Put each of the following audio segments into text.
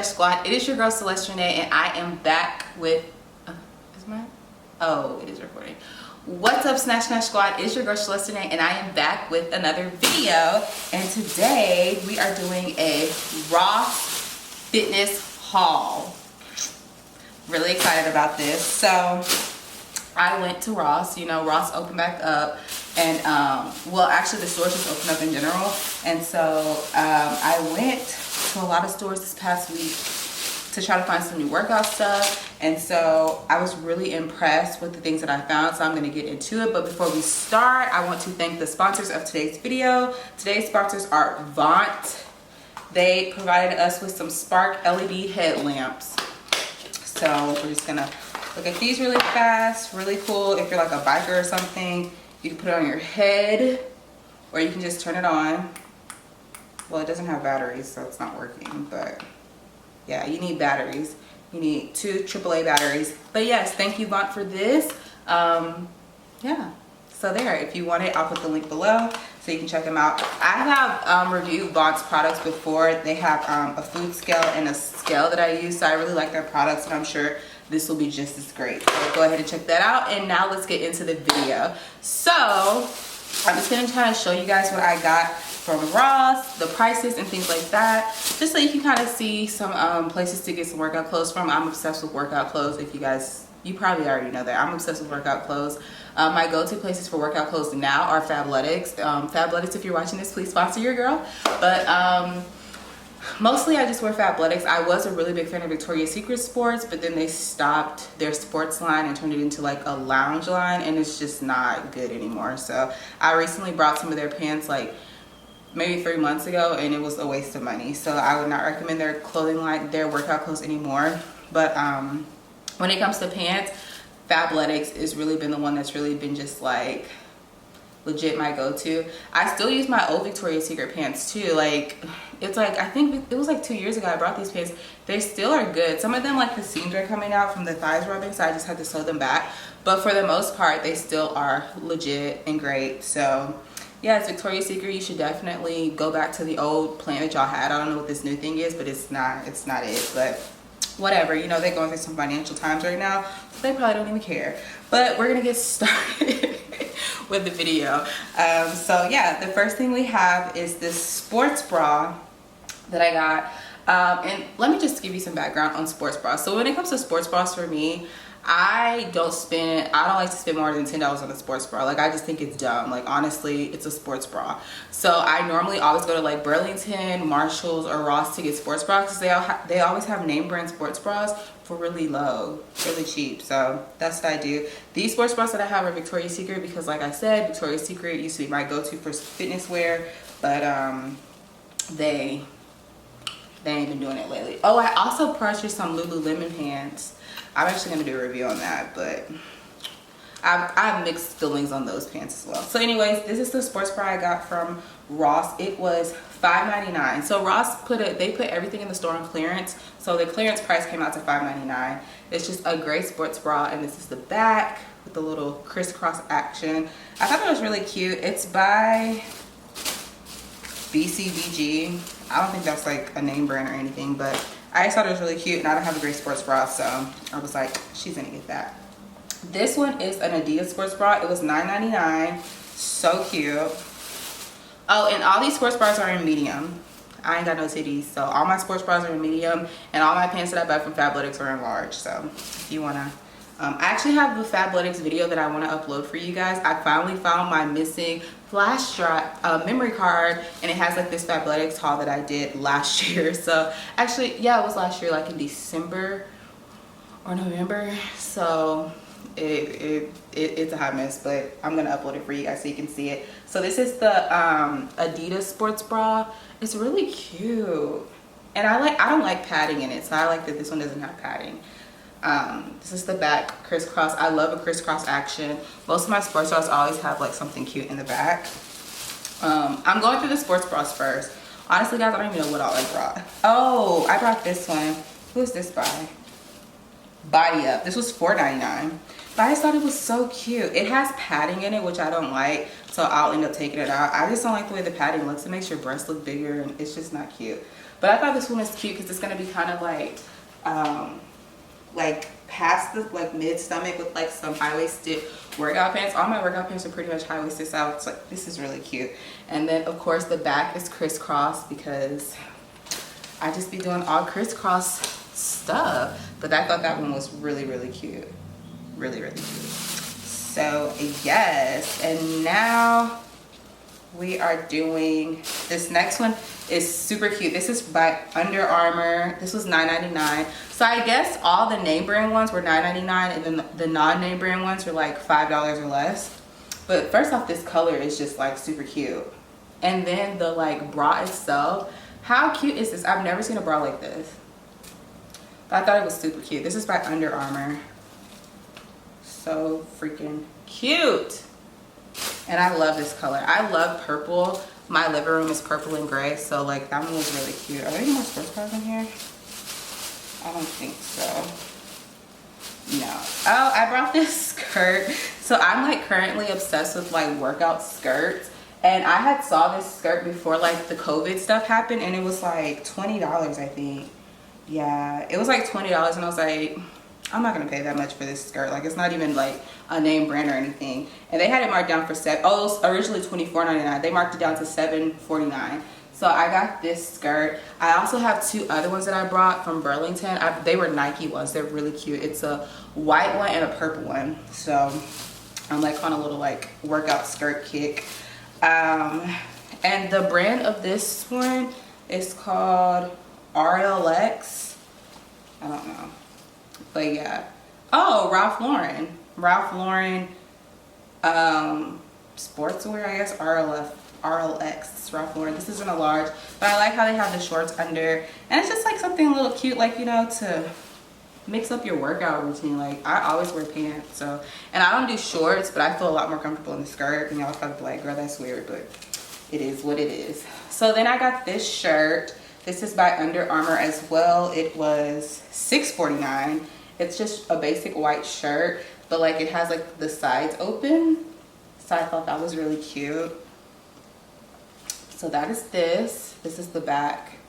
Squad. It is your girl Celeste Renee, and I am back with is mine? Oh, it is recording. What's up, Squad? It's your girl Celeste Renee, and I am back with another video. And today we are doing a Ross fitness haul. Really excited about this. So I went to Ross. You know, Ross opened back up, and well, actually the stores just opened up in general. And so I went to a lot of stores this past week to try to find some new workout stuff, and so I was really impressed with the things that I found, so I'm going to get into it. But before we start, I want to thank the sponsors of today's video. Today's sponsors are Vaunt. They provided us with some Spark LED headlamps, so we're just gonna look at these really fast. Really cool. If you're like a biker or something, you can put it on your head, or you can just turn it on. Well, it doesn't have batteries, so it's not working, but yeah, you need batteries. You need 2 AAA batteries. But yes, thank you, Vaunt, for this. Yeah, so there, if you want it, I'll put the link below so you can check them out. I have reviewed Vaunt's products before. They have a food scale and a scale that I use, so I really like their products, and I'm sure this will be just as great. So go ahead and check that out, and now let's get into the video. So I'm just gonna try to show you guys what I got from Ross, the prices and things like that, just so you can kind of see some places to get some workout clothes from. I'm obsessed with workout clothes. If you probably already know that. I'm obsessed with workout clothes. My go-to places for workout clothes now are Fabletics. Fabletics, if you're watching this, please sponsor your girl. But mostly I just wear Fabletics. I was a really big fan of Victoria's Secret Sports, but then they stopped their sports line and turned it into like a lounge line, and it's just not good anymore. So I recently brought some of their pants like maybe 3 months ago, and it was a waste of money. So I would not recommend their clothing line, their workout clothes anymore. But when it comes to pants, Fabletics has really been the one that's really been just like legit my go-to. I still use my old Victoria's Secret pants too. Like, it's like, I think it was like 2 years ago I brought these pants. They still are good. Some of them, like, the seams are coming out from the thighs rubbing, so I just had to sew them back. But for the most part, they still are legit and great. So yeah, it's Victoria's Secret. You should definitely go back to the old plan that y'all had. I don't know what this new thing is, but it's not it. But whatever, you know, they're going through some financial times right now, so they probably don't even care. But we're gonna get started with the video. So yeah, the first thing we have is this sports bra that I got. And let me just give you some background on sports bras. So when it comes to sports bras, for me, I don't like to spend more than $10 on a sports bra. Like, I just think it's dumb. Like, honestly, it's a sports bra. So I normally always go to like Burlington, Marshalls, or Ross to get sports bras, because they always have name brand sports bras for really low, really cheap. So that's what I do. These sports bras that I have are Victoria's Secret, because like I said, Victoria's Secret used to be my go-to for fitness wear, but they ain't been doing it lately. Oh, I also purchased some Lululemon pants. I'm actually gonna do a review on that, but I have mixed feelings on those pants as well. So anyways, this is the sports bra I got from Ross. It was $5.99. So Ross they put everything in the store on clearance. So the clearance price came out to $5.99. It's just a great sports bra, and this is the back with the little crisscross action. I thought it was really cute. It's by BCBG. I don't think that's like a name brand or anything, but I just thought it was really cute, and I don't have a great sports bra, so I was like, she's gonna get that. This one is an Adidas Sports Bra. It was $9.99. So cute. Oh, and all these sports bras are in medium. I ain't got no titties, so all my sports bras are in medium, and all my pants that I buy from Fabletics are in large. So if you wanna, I actually have the Fabletics video that I wanna upload for you guys. I finally found my missing flash drive memory card, and it has like this Fabletics haul that I did last year. So actually, yeah, it was last year, like in December or November. So it's a hot mess, but I'm gonna upload it for you guys so you can see it. So this is the Adidas Sports Bra. It's really cute, and I don't like padding in it, so I like that this one doesn't have padding. This is the back crisscross. I love a crisscross action. Most of my sports bras always have like something cute in the back. I'm going through the sports bras first. Honestly, guys, I don't even know what all I brought. Oh, I brought this one. Who's this by? Body Up. This was $4.99. But I just thought it was so cute. It has padding in it, which I don't like, so I'll end up taking it out. I just don't like the way the padding looks. It makes your breasts look bigger, and it's just not cute. But I thought this one was cute because it's going to be kind of like past the like mid stomach with like some high-waisted workout pants. All my workout pants are pretty much high-waisted, so I was like, this is really cute. And then of course the back is crisscross because I just be doing all crisscross stuff. But I thought that one was really, really cute. Really, really cute. So yes, and now we are doing this next one. Is super cute. This is by Under Armour. This was $9.99. So I guess all the name brand ones were $9.99, and then the non-name brand ones were like $5 or less. But first off, this color is just like super cute. And then the like bra itself, how cute is this? I've never seen a bra like this. But I thought it was super cute. This is by Under Armour. So freaking cute. And I love this color. I love purple. My living room is purple and gray, so like that one was really cute. Are there any more sports bras in here? I don't think so. No. Oh, I brought this skirt. So I'm like currently obsessed with like workout skirts, and I had saw this skirt before like the COVID stuff happened, and it was like $20, I think. Yeah, it was like $20, and I was like, I'm not gonna pay that much for this skirt. Like, it's not even like a name brand or anything. And they had it marked down for it was originally $24.99. They marked it down to $7.49. So I got this skirt. I also have two other ones that I brought from Burlington. They were Nike ones. They're really cute. It's a white one and a purple one. So I'm like on a little like workout skirt kick. And the brand of this one is called RLX. I don't know. But yeah. Oh, Ralph Lauren sportswear, I guess. RLX. It's Ralph Lauren. This isn't a large, but I like how they have the shorts under, and it's just like something a little cute, like, you know, to mix up your workout routine. Like, I always wear pants, so, and I don't do shorts, but I feel a lot more comfortable in the skirt. And y'all probably be like, girl, that's weird, but it is what it is. So then I got this shirt. This is by Under Armour as well. It was $6.49. It's just a basic white shirt, but like it has like the sides open. So I thought that was really cute. So that is this. This is the back.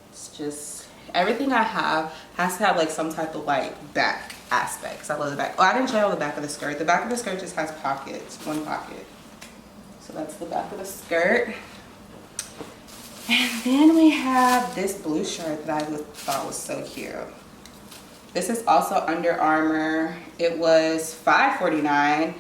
It's just, everything I have has to have like some type of like back aspects. I love the back. Oh, I didn't show you the back of the skirt. The back of the skirt just has pockets, one pocket. So that's the back of the skirt. And then we have this blue shirt that I thought was so cute. This is also Under Armour. It was $5.49.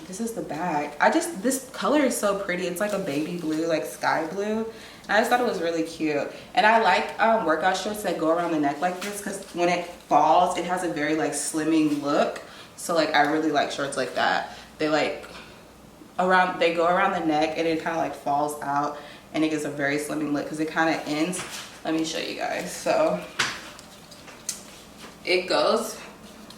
This is the back. This color is so pretty. It's like a baby blue, like sky blue. And I just thought it was really cute. And I like workout shorts that go around the neck like this, because when it falls, it has a very like slimming look. So like I really like shorts like that. They go around the neck, and it kind of like falls out, and it gives a very slimming look because it kind of ends. Let me show you guys. So it goes,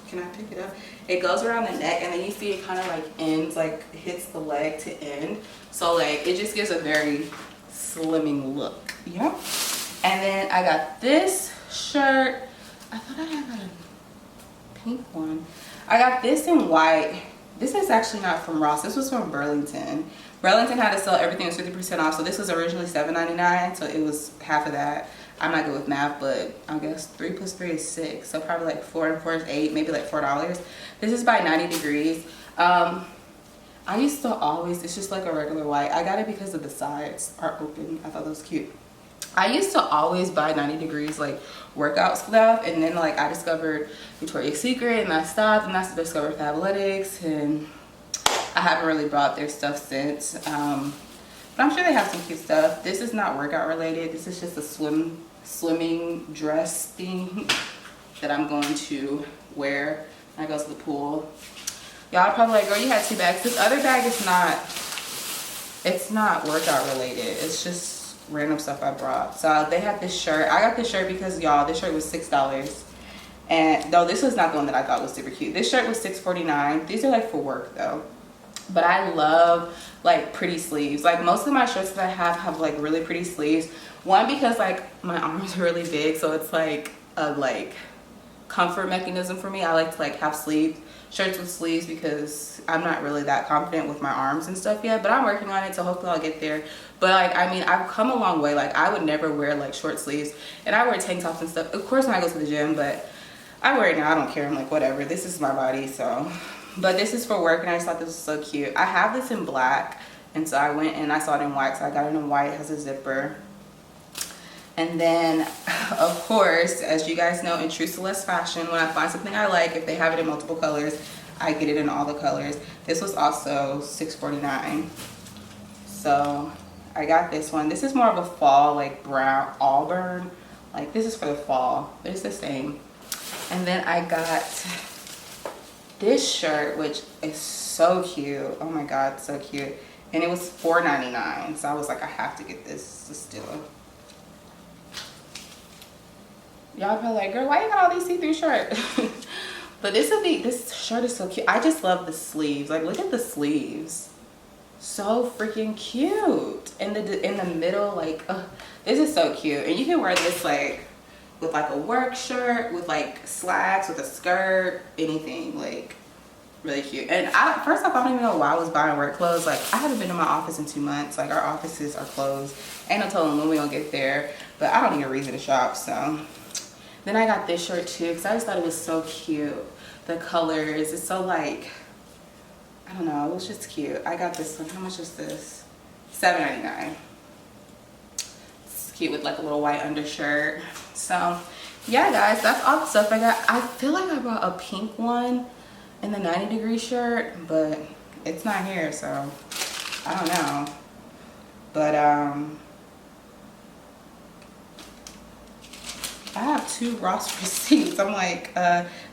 can I pick it up? It goes around the neck, and then you see it kind of like ends, like hits the leg to end. So like it just gives a very slimming look. Yeah. And then I got this shirt. I thought I had a pink one. I got this in white. This is actually not from Ross. This was from Burlington. Burlington had to sell everything was 50% off. So this was originally $7.99. So it was half of that. I'm not good with math, but I guess 3 + 3 is 6. So probably like 4 and 4 is 8, maybe like $4. This is by 90 Degrees. I used to always, it's just like a regular white. I got it because of the sides are open. I thought that was cute. I used to always buy 90 Degrees like workout stuff, and then like I discovered Victoria's Secret, and I stopped, and I discovered Fabletics, and I haven't really bought their stuff since. But I'm sure they have some cute stuff. This is not workout related. This is just a swimming dress thing that I'm going to wear when I go to the pool. Y'all are probably like, girl, you had 2 bags. This other bag is not workout related. It's just random stuff I brought. So they had this shirt. I got this shirt because, y'all, this shirt was $6. And though this was not the one that I thought was super cute. This shirt was $6.49. These are like for work though. But I love like pretty sleeves. Like most of my shirts that I have like really pretty sleeves. One, because like my arms are really big, so it's like a like comfort mechanism for me. I like to like have shirts with sleeves because I'm not really that confident with my arms and stuff yet, but I'm working on it, so hopefully I'll get there. But like, I mean, I've come a long way. Like I would never wear like short sleeves, and I wear tank tops and stuff, of course, when I go to the gym, but I wear it now. I don't care. I'm like, whatever, this is my body. So, but this is for work, and I just thought this was so cute. I have this in black, and so I went and I saw it in white, so I got it in white. It has a zipper. And then, of course, as you guys know, in true Celeste fashion, when I find something I like, if they have it in multiple colors, I get it in all the colors. This was also $6.49. So I got this one. This is more of a fall, like brown auburn. Like this is for the fall, but it's the same. And then I got this shirt, which is so cute. Oh my God, so cute. And it was $4.99. So I was like, I have to get this. It's still. Y'all probably like, girl, why you got all these see-through shirts? But this shirt is so cute. I just love the sleeves. Like, look at the sleeves. So freaking cute. In the middle, like, this is so cute. And you can wear this like with like a work shirt, with like slacks, with a skirt, anything. Like, really cute. And first off, I don't even know why I was buying work clothes. Like, I haven't been to my office in 2 months. Like, our offices are closed. Ain't no telling when we gonna get there. But I don't need a reason to shop, so. Then I got this shirt too, because I just thought it was so cute. The colors, it's so like, I don't know, it was just cute. I got this one. How much is this? $7.99. It's cute with like a little white undershirt. So yeah, guys, that's all the stuff I got. I feel like I brought a pink one in the 90-degree shirt, but it's not here, so I don't know. But I have 2 Ross receipts. I'm like,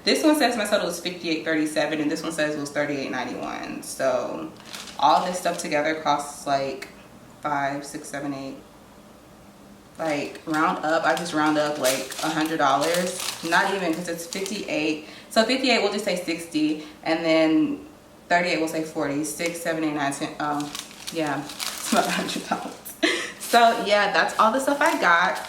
this one says my total was $58.37, and this one says it was $38.91. So all this stuff together costs like 5, 6, 7, 8. Like round up, I just round up like $100. Not even, because it's 58. So 58, we'll just say 60, and then 38, we'll say 40. 6, 7, 8, 9, 10. Yeah, it's about $100. So yeah, that's all the stuff I got.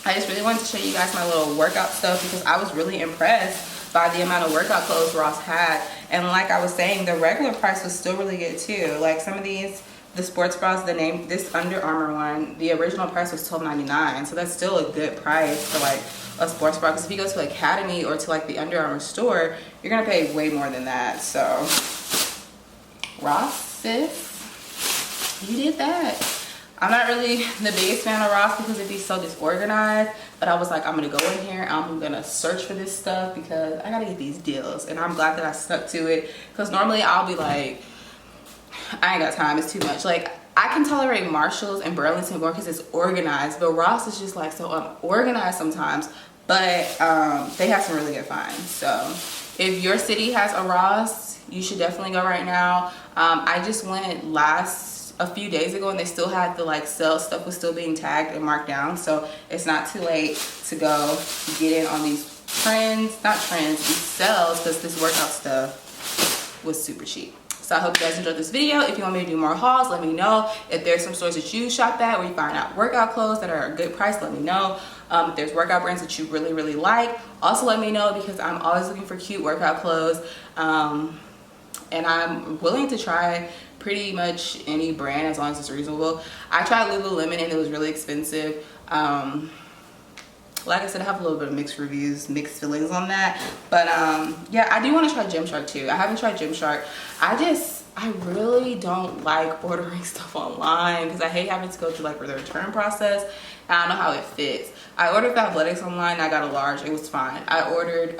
I just really wanted to show you guys my little workout stuff because I was really impressed by the amount of workout clothes Ross had. And like I was saying, the regular price was still really good too. Like some of these, the sports bras, this Under Armour one, the original price was $12.99. So that's still a good price for like a sports bra. Because if you go to Academy or to like the Under Armour store, you're gonna pay way more than that. So Ross, sis, you did that. I'm not really the biggest fan of Ross because it'd be so disorganized, but I was like, I'm gonna go in here, I'm gonna search for this stuff because I gotta get these deals. And I'm glad that I stuck to it, because normally I'll be like, I ain't got time, it's too much. Like, I can tolerate Marshalls and Burlington more because it's organized, but Ross is just like so unorganized sometimes. But they have some really good finds. So if your city has a Ross, you should definitely go right now. I just went a few days ago, and they still had the like sale stuff was still being tagged and marked down, so it's not too late to go get in on these these sales, because this workout stuff was super cheap. So I hope you guys enjoyed this video. If you want me to do more hauls, let me know. If there's some stores that you shop at where you find out workout clothes that are a good price, let me know. If there's workout brands that you really, really like, also let me know, because I'm always looking for cute workout clothes. And I'm willing to try pretty much any brand as long as it's reasonable. I tried Lululemon and it was really expensive. Like I said, I have a little bit of mixed feelings on that. But yeah, I do want to try Gymshark too. I haven't tried Gymshark. I really don't like ordering stuff online because I hate having to go through like the return process. And I don't know how it fits. I ordered Fabletics online. I got a large. It was fine. I ordered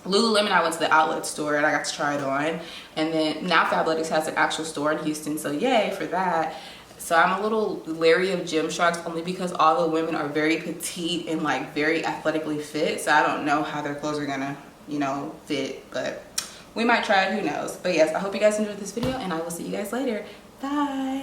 Lululemon. I went to the outlet store and I got to try it on. And then now Fabletics has an actual store in Houston, so yay for that. So I'm a little leery of Gymshark only because all the women are very petite and like very athletically fit. So I don't know how their clothes are gonna, you know, fit, but we might try it, who knows. But yes, I hope you guys enjoyed this video and I will see you guys later. Bye.